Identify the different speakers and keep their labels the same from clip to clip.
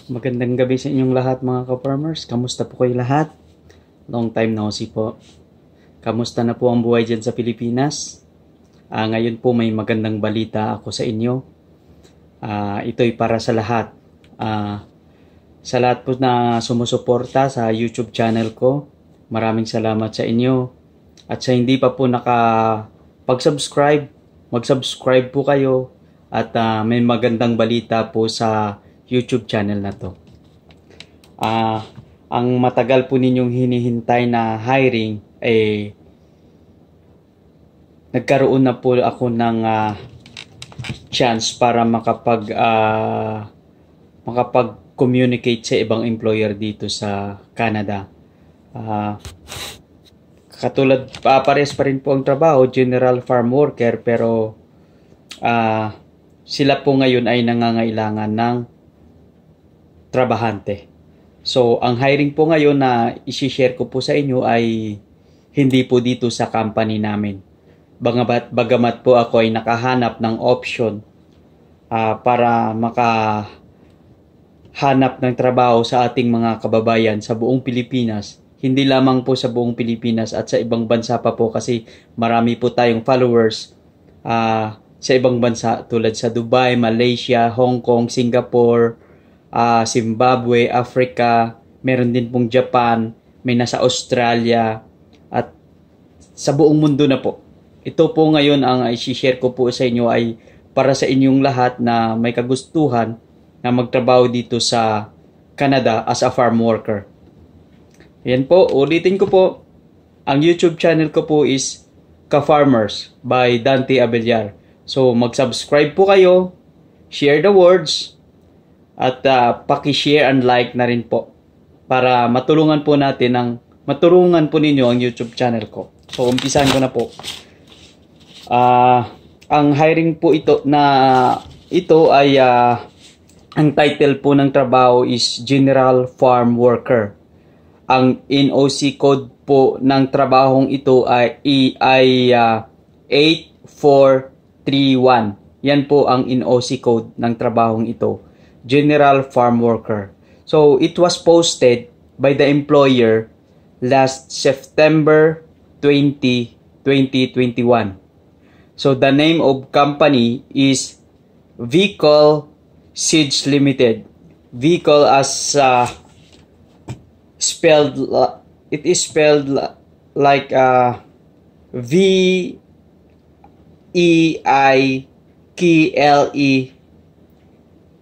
Speaker 1: Magandang gabi sa inyong lahat mga ka-farmers. Kamusta po kayo lahat? Long time no see po. Kamusta na po ang buhay dyan sa Pilipinas? Ngayon po may magandang balita ako sa inyo. Ito'y para sa lahat. Sa lahat po na sumusuporta sa YouTube channel ko, maraming salamat sa inyo. At sa hindi pa po nakapag-subscribe, mag-subscribe po kayo. At may magandang balita po sa YouTube channel na to. Ang matagal po ninyong hinihintay na hiring, nagkaroon na po ako ng chance para makapag-communicate sa ibang employer dito sa Canada. Katulad, pares pa rin po ang trabaho, general farm worker, pero sila po ngayon ay nangangailangan ng trabahante. So, ang hiring po ngayon na isi-share ko po sa inyo ay hindi po dito sa company namin. Bagamat po ako ay nakahanap ng option para makahanap ng trabaho sa ating mga kababayan sa buong Pilipinas. Hindi lamang po sa buong Pilipinas at sa ibang bansa pa po kasi marami po tayong followers sa ibang bansa tulad sa Dubai, Malaysia, Hong Kong, Singapore, Zimbabwe, Africa, meron din pong Japan, may nasa Australia, at sa buong mundo na po. Ito po ngayon ang i-share ko po sa inyo ay para sa inyong lahat na may kagustuhan na magtrabaho dito sa Canada as a farm worker. Yan po, ulitin ko po, ang YouTube channel ko po is Ka-Farmers by Dante Abellar. So mag-subscribe po kayo, share the words, at paki-share and like na rin po para matulungan po ninyo ang YouTube channel ko. So umpisahan ko na po. Ang hiring po ito ay ang title po ng trabaho is General Farm Worker. Ang NOC code po ng trabahong ito ay 8431. Yan po ang NOC code ng trabahong ito. General Farm Worker. So, it was posted by the employer last September 20, 2021. So, the name of company is Vehicle Seeds Limited. Vehicle as spelled, it is spelled like VEIKLE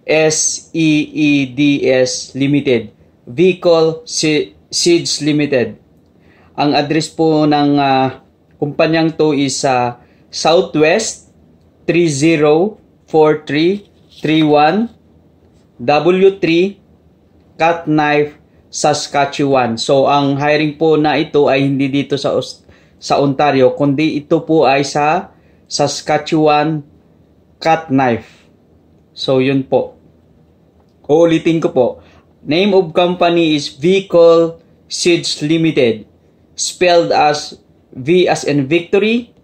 Speaker 1: SEEDS Limited. Vehicle Seeds Limited. Ang address po ng kumpanyang to is Southwest 304331 W3 Cuttknife, Saskatchewan. So ang hiring po na ito ay hindi dito sa Ontario, kundi ito po ay sa Saskatchewan Cuttknife. So yun po. Uulitin ko po. Name of company is Vehicle Seeds Limited. Spelled as V as in Victory,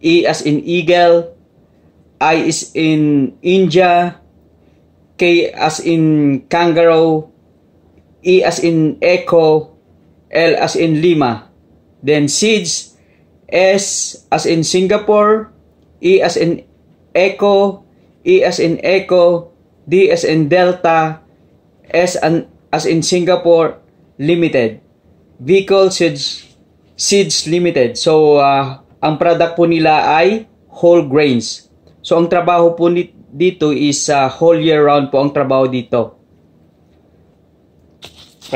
Speaker 1: E as in Eagle, I is in India, K as in Kangaroo, E as in Echo, L as in Lima. Then Seeds, S as in Singapore, E as in Echo, E as in Echo, D as in Delta, S as in Singapore, Limited. Vehicle Seeds Limited. So, ang product po nila ay whole grains. So, ang trabaho po dito is whole year round po ang trabaho dito.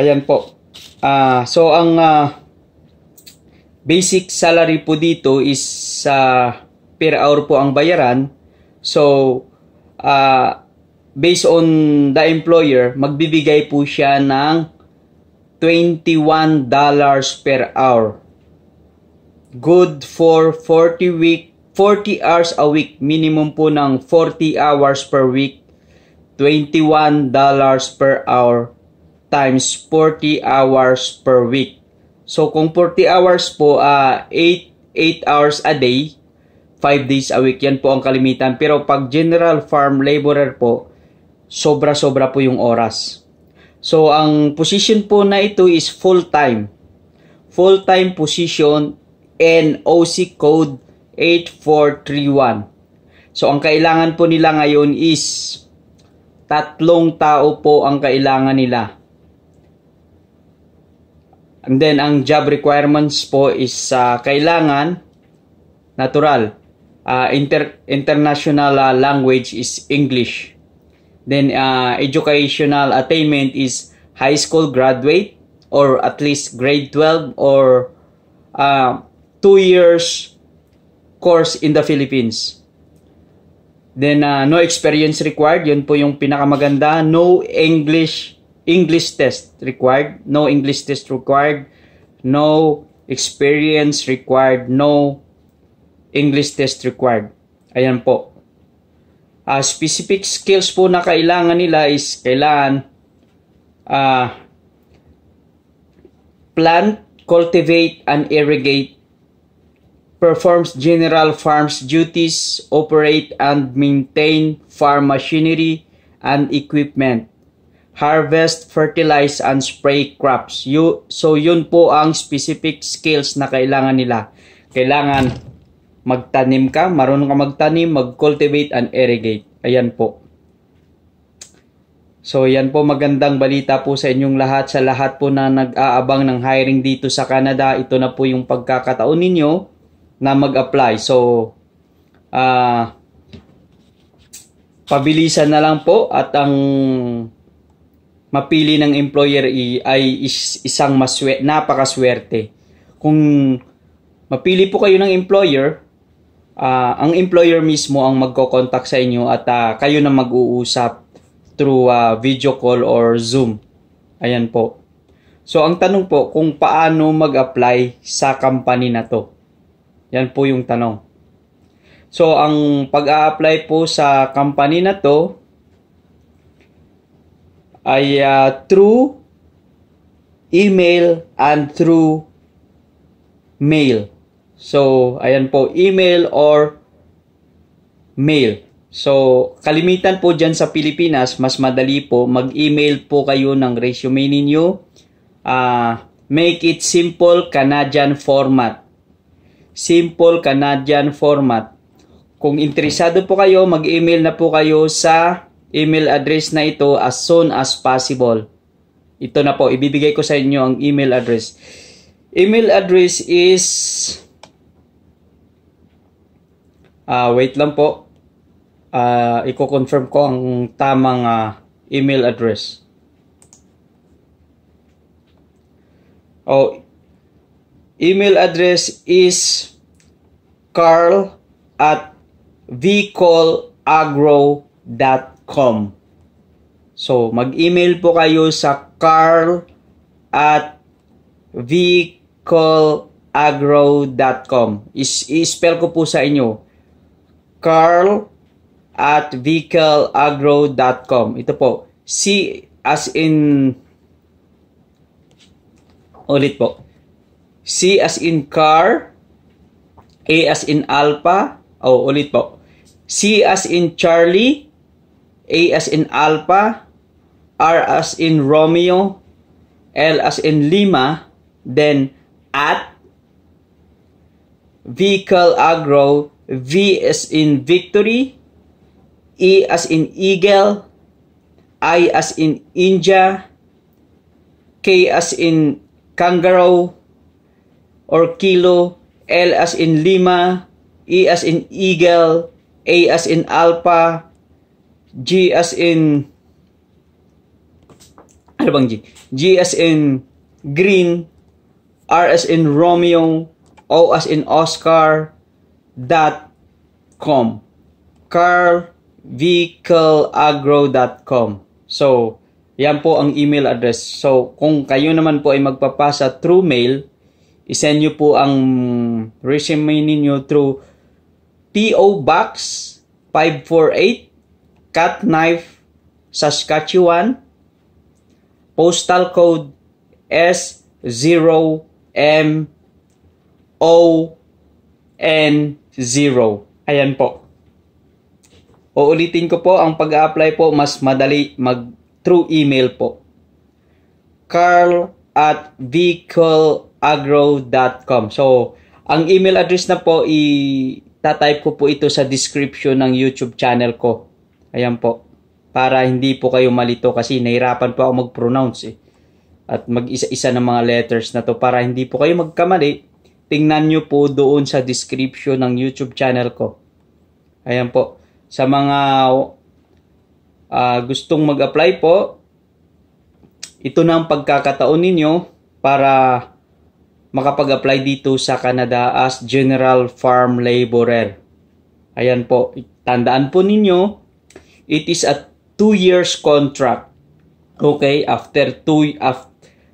Speaker 1: Ayan po. So, ang basic salary po dito is per hour po ang bayaran. So, based on the employer, magbibigay po siya ng $21 per hour. Good for 40 hours a week. Minimum po ng 40 hours per week. $21 per hour times 40 hours per week. So, kung 40 hours po, 8 hours a day, 5 days a week. Yan po ang kalimitan. Pero pag general farm laborer po, sobra-sobra po yung oras. So, ang position po na ito is full-time. Full-time position, NOC code 8431. So, ang kailangan po nila ngayon is 3 tao po ang kailangan nila. And then, ang job requirements po is kailangan, natural, international language is English. Then, educational attainment is high school graduate or at least grade 12 or 2 years course in the Philippines. Then, no experience required. Yun po yung pinakamaganda. No English test required. No English test required. No experience required. No English test required. Ayan po. Specific skills po na kailangan nila is kailangan plant, cultivate, and irrigate, performs general farms duties, operate and maintain farm machinery and equipment, harvest, fertilize, and spray crops. So yun po ang specific skills na kailangan nila. Kailangan magtanim ka, marunong ka magtanim, mag-cultivate and irrigate. Ayan po. So yan po, magandang balita po sa inyong lahat, sa lahat po na nag-aabang ng hiring dito sa Canada. Ito na po yung pagkakataon ninyo na mag-apply. So, pabilisan na lang po at ang mapili ng employer ay isang napakaswerte. Kung mapili po kayo ng employer, ang employer mismo ang magko-contact sa inyo at kayo na mag-uusap through video call or Zoom. Ayan po. So, ang tanong po, kung paano mag-apply sa company na to? Yan po yung tanong. So, ang pag-a-apply po sa company na to ay through email and through mail. So, ayan po, email or mail. So, kalimitan po dyan sa Pilipinas, mas madali po, mag-email po kayo ng resume ninyo. Make it simple Canadian format. Simple Canadian format. Kung interesado po kayo, mag-email na po kayo sa email address na ito as soon as possible. Ito na po, ibibigay ko sa inyo ang email address. Email address is wait lang po. Iko-confirm ko ang tamang email address. Email address is carl@vcolagro.com. So, mag-email po kayo sa carl@vcolagro.com. I-spell ko po sa inyo. carl@vcolagro.com. Ito po. C as in ulit po. C as in car, A as in alpha, ulit po. C as in Charlie, A as in alpha, R as in Romeo, L as in Lima, then at Vehicle Agro, V as in Victory, E as in Eagle, I as in India, K as in Kangaroo or Kilo, L as in Lima, E as in Eagle, A as in Alpha, G as in G? G as in Green, R as in Romeo, O as in Oscar, .com. carvehicleagro.com. So, yan po ang email address. So, kung kayo naman po ay magpapasa through mail, isend nyo po ang resume ninyo through P.O. Box 548, Catknife, Saskatchewan, postal code S0MON0. Ayan po. Uulitin ko po, ang pag-a-apply po mas madali through email po. carl@vehicleagro.com. So, ang email address na po, i-type ko po ito sa description ng YouTube channel ko. Ayan po. Para hindi po kayo malito kasi nahirapan po ako mag-pronounce At mag-isa-isa ng mga letters na to para hindi po kayo magkamali. Tingnan nyo po doon sa description ng YouTube channel ko. Ayan po. Sa mga gustong mag-apply po, ito na ang pagkakataon ninyo para makapag-apply dito sa Canada as General Farm Laborer. Ayan po. Tandaan po ninyo, it is a 2 years contract. Okay?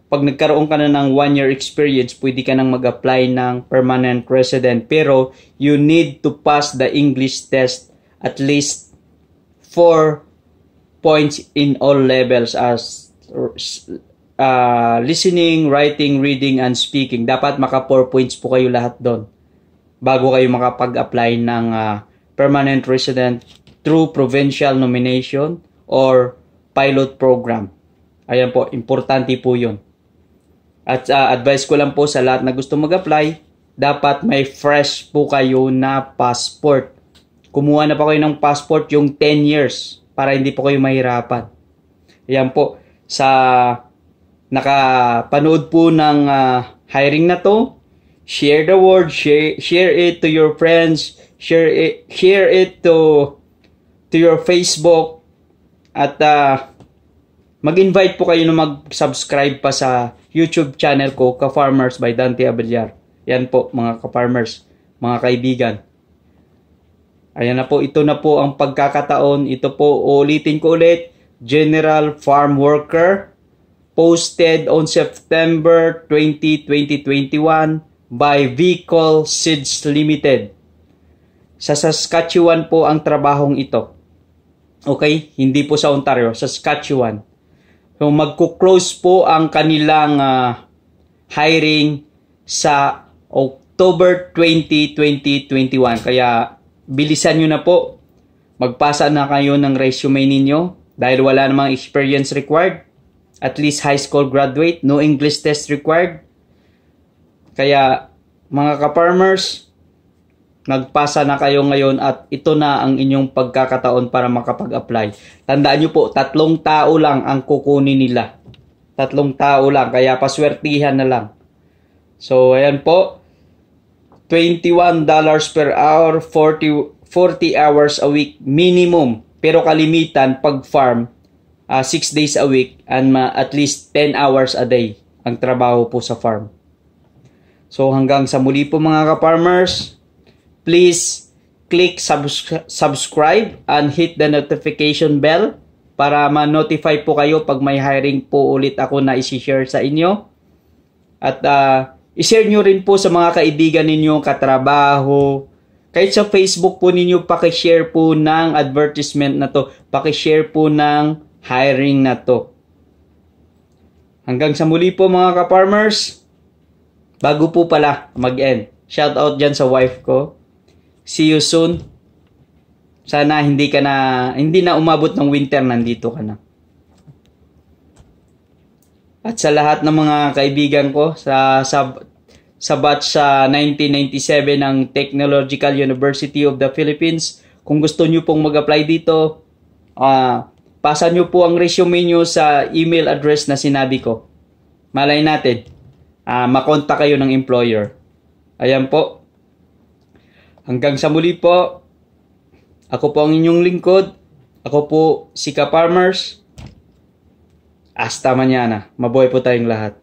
Speaker 1: Pag nagkaroon ka na ng 1 year experience, pwede ka nang mag-apply ng permanent resident. Pero you need to pass the English test at least 4 points in all levels as listening, writing, reading, and speaking. Dapat maka 4 points po kayo lahat doon bago kayo makapag-apply ng permanent resident through provincial nomination or pilot program. Ayan po, importante po yun. At advice ko lang po sa lahat na gusto mag-apply, dapat may fresh po kayo na passport. Kumuha na pa kayo ng passport yung 10 years para hindi po kayo mahirapan. Ayan po, sa nakapanood po ng hiring na to, share the word, share it to your friends, share it to your Facebook, at mag-invite po kayo na mag-subscribe pa sa YouTube channel ko, Ka-Farmers by Dante Abellar. Yan po mga ka-farmers, mga kaibigan. Ayan na po, ito na po ang pagkakataon. Ito po, ulitin ko ulit, General Farm Worker, posted on September 20, 2021 by Vehicle Seeds Limited. Sa Saskatchewan po ang trabahong ito. Okay? Hindi po sa Ontario, sa Saskatchewan. So magko-close po ang kanilang hiring sa October 20, 2021. Kaya bilisan nyo na po. Magpasa na kayo ng resume ninyo dahil wala namang experience required. At least high school graduate, no English test required. Kaya mga ka-farmers, nagpasa na kayo ngayon at ito na ang inyong pagkakataon para makapag-apply. Tandaan nyo po, 3 tao lang ang kukunin nila. 3 tao lang, kaya paswertihan na lang. So, ayan po. $21 per hour, 40 hours a week minimum. Pero kalimitan, pag farm, 6 days a week and at least 10 hours a day ang trabaho po sa farm. So, hanggang sa muli po mga ka-farmers, please click subscribe and hit the notification bell para ma-notify po kayo pag may hiring po ulit ako na isi-share sa inyo. At i-share nyo rin po sa mga kaibigan ninyo, katrabaho. Kahit sa Facebook po ninyo, pakishare po ng advertisement na to. Pakishare po ng hiring na to. Hanggang sa muli po mga ka-farmers. Bago po pala mag-end, shout out dyan sa wife ko. See you soon. Sana hindi na umabot ng winter, nandito ka na. At sa lahat ng mga kaibigan ko sa batch sa 1997 ng Technological University of the Philippines, kung gusto nyo pong mag-apply dito, pasa nyo po ang resume nyo sa email address na sinabi ko. Malay natin, makontak kayo ng employer. Ayan po. Hanggang sa muli po, ako po ang inyong lingkod. Ako po si Ka-Farmers. Hasta mañana. Mabuhay po tayong lahat.